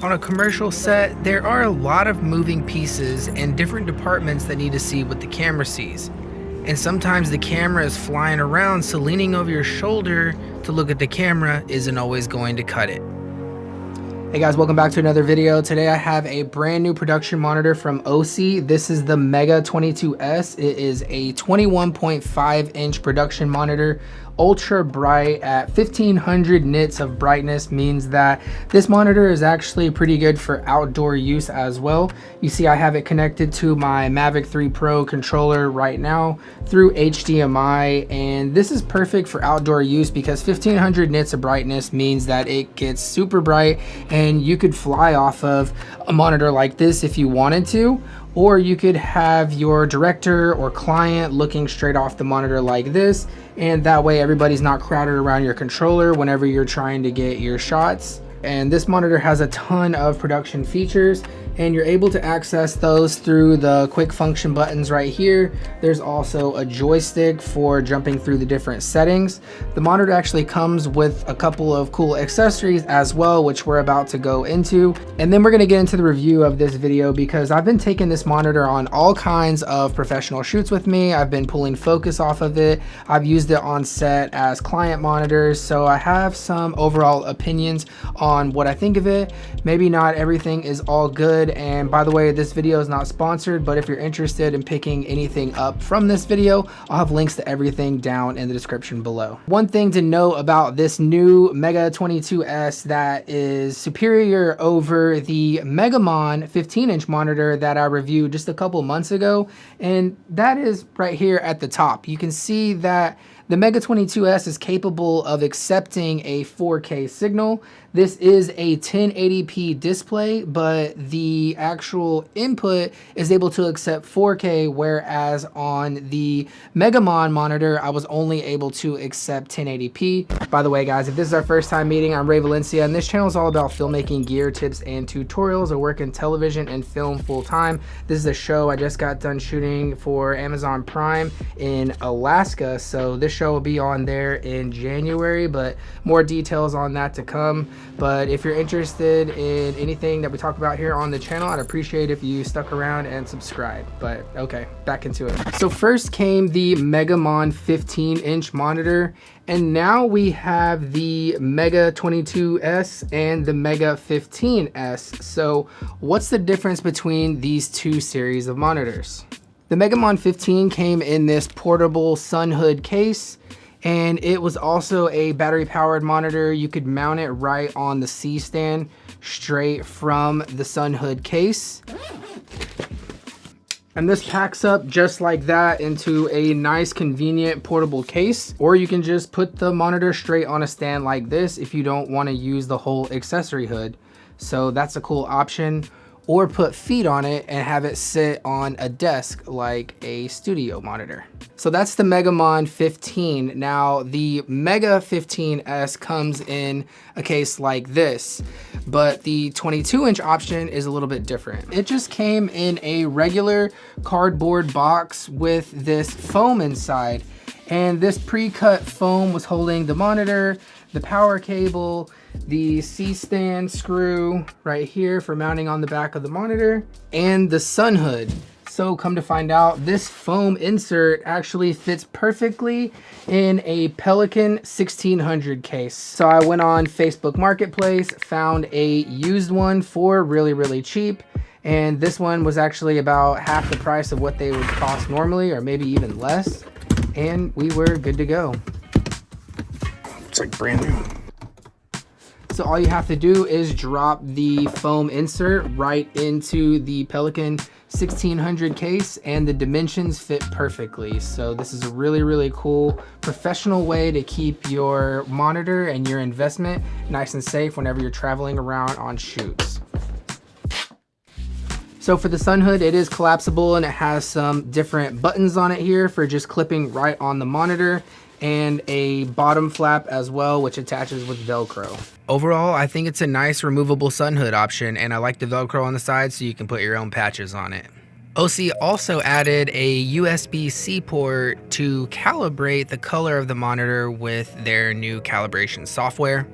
On a commercial set, there are a lot of moving pieces and different departments that need to see what the camera sees. And sometimes the camera is flying around, so leaning over your shoulder to look at the camera isn't always going to cut it. Hey guys, welcome back to another video. Today I have a brand new production monitor from OC. This is the Mega22S. It is a 21.5 inch production monitor, ultra bright at 1500 nits of brightness, means that this monitor is actually pretty good for outdoor use as well. You see I have it connected to my Mavic 3 Pro controller right now through HDMI, and this is perfect for outdoor use because 1500 nits of brightness means that it gets super bright and you could fly off of a monitor like this if you wanted to, or you could have your director or client looking straight off the monitor like this, and that way everybody's not crowded around your controller whenever you're trying to get your shots. And this monitor has a ton of production features, and you're able to access those through the quick function buttons right here. There's also a joystick for jumping through the different settings. The monitor actually comes with a couple of cool accessories as well, which we're about to go into. And then we're gonna get into the review of this video because I've been taking this monitor on all kinds of professional shoots with me. I've been pulling focus off of it. I've used it on set as client monitors. So I have some overall opinions on what I think of it. Maybe not everything is all good. And by the way, this video is not sponsored, but if you're interested in picking anything up from this video, I'll have links to everything down in the description below. One thing to know about this new Mega22S that is superior over the Megamon 15-inch monitor that I reviewed just a couple months ago, and that is right here at the top. You can see that the Mega22S is capable of accepting a 4K signal. This is a 1080p display, but the actual input is able to accept 4K, whereas on the Megamon monitor, I was only able to accept 1080p. By the way, guys, if this is our first time meeting, I'm Valencia, and this channel is all about filmmaking gear tips and tutorials. I work in television and film full time. This is a show I just got done shooting for Amazon Prime in Alaska, so this show will be on there in January, but more details on that to come. But if you're interested in anything that we talk about here on the channel, I'd appreciate if you stuck around and subscribe. But okay, back into it. So first came the Megamon 15-inch monitor, and now we have the Mega22S and the Mega 15S. So what's the difference between these two series of monitors? The Megamon 15 came in this portable sun hood case, and it was also a battery powered monitor. You could mount it right on the C-stand straight from the sun hood case. And this packs up just like that into a nice convenient portable case, or you can just put the monitor straight on a stand like this if you don't want to use the whole accessory hood. So that's a cool option. Or put feet on it and have it sit on a desk like a studio monitor. So that's the Megamon 15. Now the Mega 15S comes in a case like this, but the 22-inch option is a little bit different. It just came in a regular cardboard box with this foam inside, and this pre-cut foam was holding the monitor, the power cable, the C-stand screw right here for mounting on the back of the monitor, and the sun hood. So come to find out, this foam insert actually fits perfectly in a Pelican 1600 case. So I went on Facebook Marketplace, found a used one for really cheap, and this one was actually about half the price of what they would cost normally, or maybe even less, and we were good to go. It's like brand new. So all you have to do is drop the foam insert right into the Pelican 1600 case, and the dimensions fit perfectly. So this is a really cool professional way to keep your monitor and your investment nice and safe whenever you're traveling around on shoots. So for the sun hood, it is collapsible, and it has some different buttons on it here for just clipping right on the monitor, and a bottom flap as well, which attaches with Velcro. Overall, I think it's a nice removable sun hood option, and I like the Velcro on the side so you can put your own patches on it. OC also added a USB-C port to calibrate the color of the monitor with their new calibration software.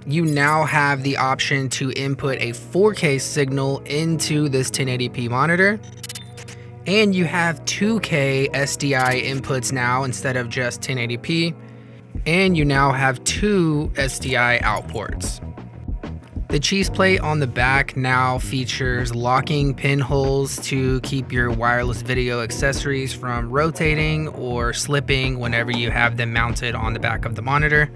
you now have the option to input a 4K signal into this 1080p monitor. And you have 2K SDI inputs now instead of just 1080p. And you now have 2 SDI out ports. The cheese plate on the back now features locking pinholes to keep your wireless video accessories from rotating or slipping whenever you have them mounted on the back of the monitor.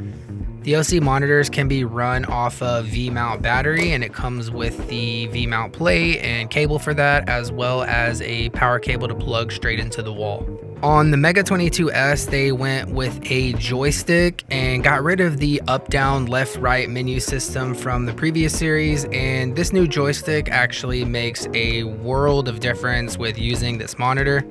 The OC monitors can be run off a V-mount battery, and it comes with the V-mount plate and cable for that, as well as a power cable to plug straight into the wall. On the Mega22S, they went with a joystick and got rid of the up, down, left, right menu system from the previous series, and this new joystick actually makes a world of difference with using this monitor.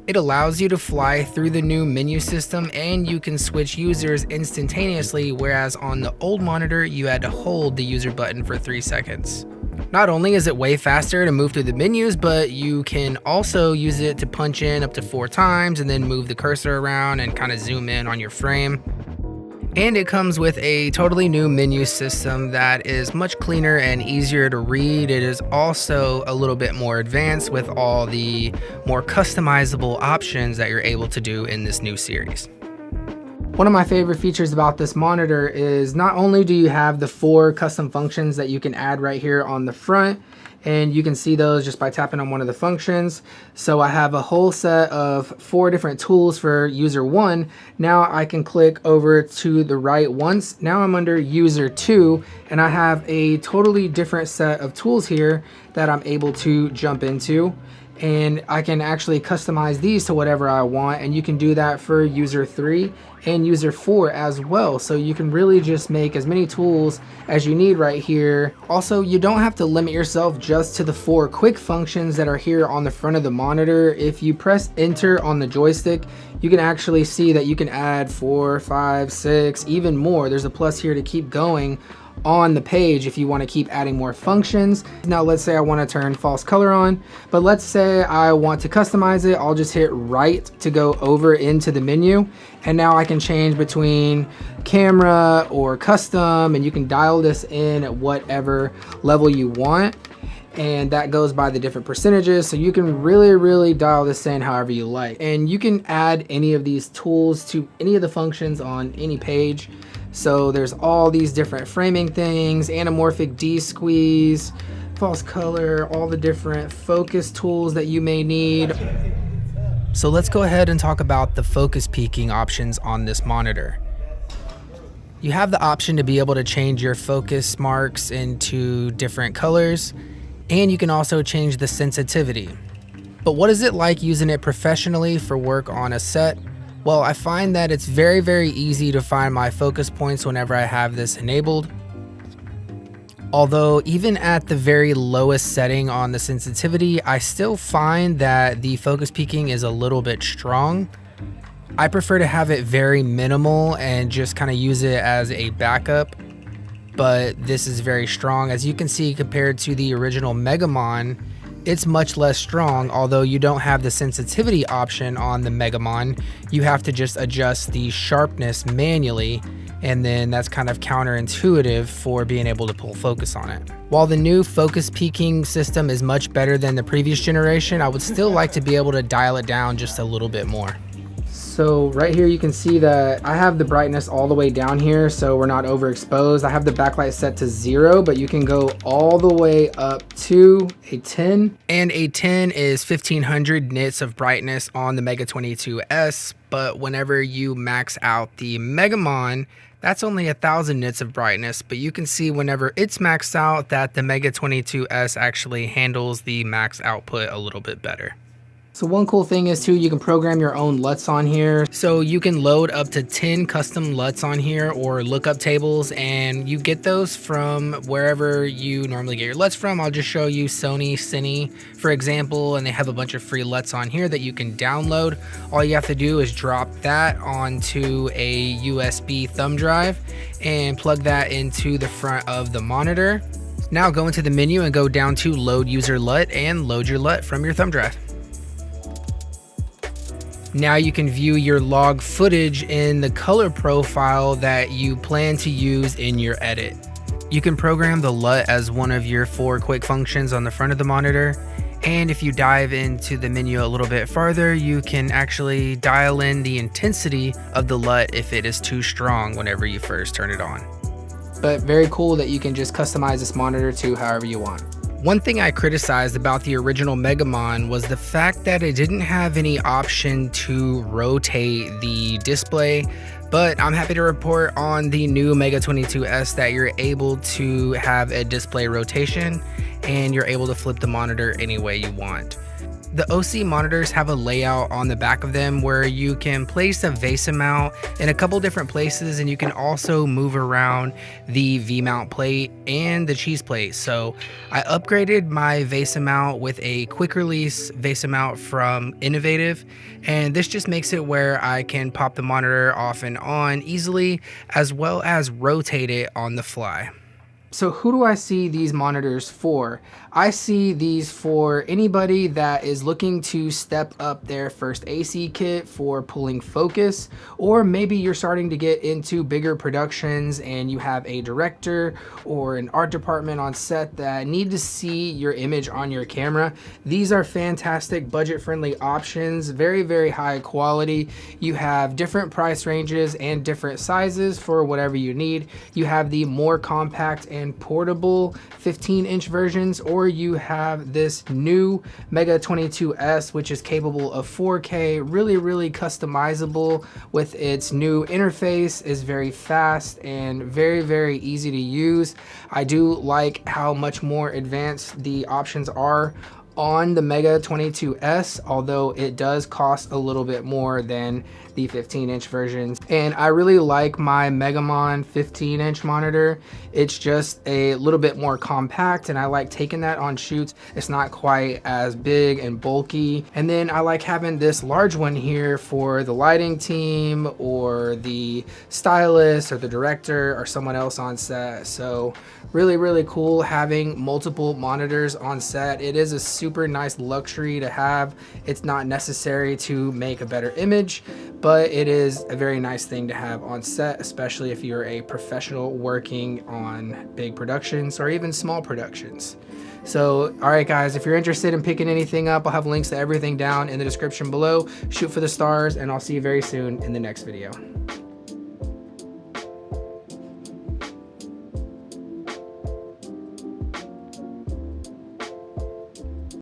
It allows you to fly through the new menu system, and you can switch users instantaneously, whereas on the old monitor you had to hold the user button for 3 seconds. Not only is it way faster to move through the menus, but you can also use it to punch in up to 4 times and then move the cursor around and kind of zoom in on your frame. And it comes with a totally new menu system that is much cleaner and easier to read. It is also a little bit more advanced with all the more customizable options that you're able to do in this new series. One of my favorite features about this monitor is not only do you have the 4 custom functions that you can add right here on the front, and you can see those just by tapping on one of the functions. So I have a whole set of 4 different tools for user 1. Now I can click over to the right once. Now I'm under user 2, and I have a totally different set of tools here that I'm able to jump into. And I can actually customize these to whatever I want, and you can do that for user 3 and user 4 as well. So you can really just make as many tools as you need right here. Also, you don't have to limit yourself just to the 4 quick functions that are here on the front of the monitor. If you press enter on the joystick, you can actually see that you can add 4, 5, 6, even more. There's a plus here to keep going on the page if you want to keep adding more functions. Now let's say I want to turn false color on, but let's say I want to customize it. I'll just hit right to go over into the menu, and now I can change between camera or custom, and you can dial this in at whatever level you want, and that goes by the different percentages, so you can really dial this in however you like. And you can add any of these tools to any of the functions on any page. So there's all these different framing things, anamorphic D-squeeze, false color, all the different focus tools that you may need. So let's go ahead and talk about the focus peaking options on this monitor. You have the option to be able to change your focus marks into different colors, and you can also change the sensitivity. But what is it like using it professionally for work on a set? Well, I find that it's very easy to find my focus points whenever I have this enabled. Although even at the very lowest setting on the sensitivity, I still find that the focus peaking is a little bit strong. I prefer to have it very minimal and just kind of use it as a backup. But this is very strong. As you can see, compared to the original Megamon, it's much less strong. Although you don't have the sensitivity option on the Megamon, you have to just adjust the sharpness manually, and then that's kind of counterintuitive for being able to pull focus on it. While the new focus peaking system is much better than the previous generation, I would still like to be able to dial it down just a little bit more. So right here you can see that I have the brightness all the way down here, so we're not overexposed. I have the backlight set to 0, but you can go all the way up to a 10. And a 10 is 1500 nits of brightness on the Mega22S, but whenever you max out the Megamon, that's only 1000 nits of brightness. But you can see whenever it's maxed out that the Mega22S actually handles the max output a little bit better. So one cool thing is too, you can program your own LUTs on here. So you can load up to 10 custom LUTs on here, or lookup tables, and you get those from wherever you normally get your LUTs from. I'll just show you Sony Cine, for example, and they have a bunch of free LUTs on here that you can download. All you have to do is drop that onto a USB thumb drive and plug that into the front of the monitor. Now go into the menu and go down to load user LUT and load your LUT from your thumb drive. Now you can view your log footage in the color profile that you plan to use in your edit. You can program the LUT as one of your 4 quick functions on the front of the monitor. And if you dive into the menu a little bit farther, you can actually dial in the intensity of the LUT if it is too strong whenever you first turn it on. But very cool that you can just customize this monitor to however you want. One thing I criticized about the original Megamon was the fact that it didn't have any option to rotate the display, but I'm happy to report on the new Mega22S that you're able to have a display rotation and you're able to flip the monitor any way you want. The OC monitors have a layout on the back of them where you can place a VESA mount in a couple different places, and you can also move around the V-mount plate and the cheese plate. So I upgraded my VESA mount with a quick release VESA mount from Innovative, and this just makes it where I can pop the monitor off and on easily, as well as rotate it on the fly. So who do I see these monitors for? I see these for anybody that is looking to step up their first AC kit for pulling focus, or maybe you're starting to get into bigger productions and you have a director or an art department on set that need to see your image on your camera. These are fantastic budget-friendly options, very, very high quality. You have different price ranges and different sizes for whatever you need. You have the more compact and portable 15-inch versions, or you have this new Mega22S, which is capable of 4K, really customizable with its new interface, is very fast and very easy to use. I do like how much more advanced the options are on the Mega22S, although it does cost a little bit more than the 15-inch versions. And I really like my Megamon 15-inch monitor. It's just a little bit more compact, and I like taking that on shoots. It's not quite as big and bulky. And then I like having this large one here for the lighting team or the stylist or the director or someone else on set. So really cool having multiple monitors on set. It is a super nice luxury to have. It's not necessary to make a better image, but it is a very nice thing to have on set, especially if you're a professional working on big productions or even small productions. So, all right guys, if you're interested in picking anything up, I'll have links to everything down in the description below. Shoot for the stars, and I'll see you very soon in the next video.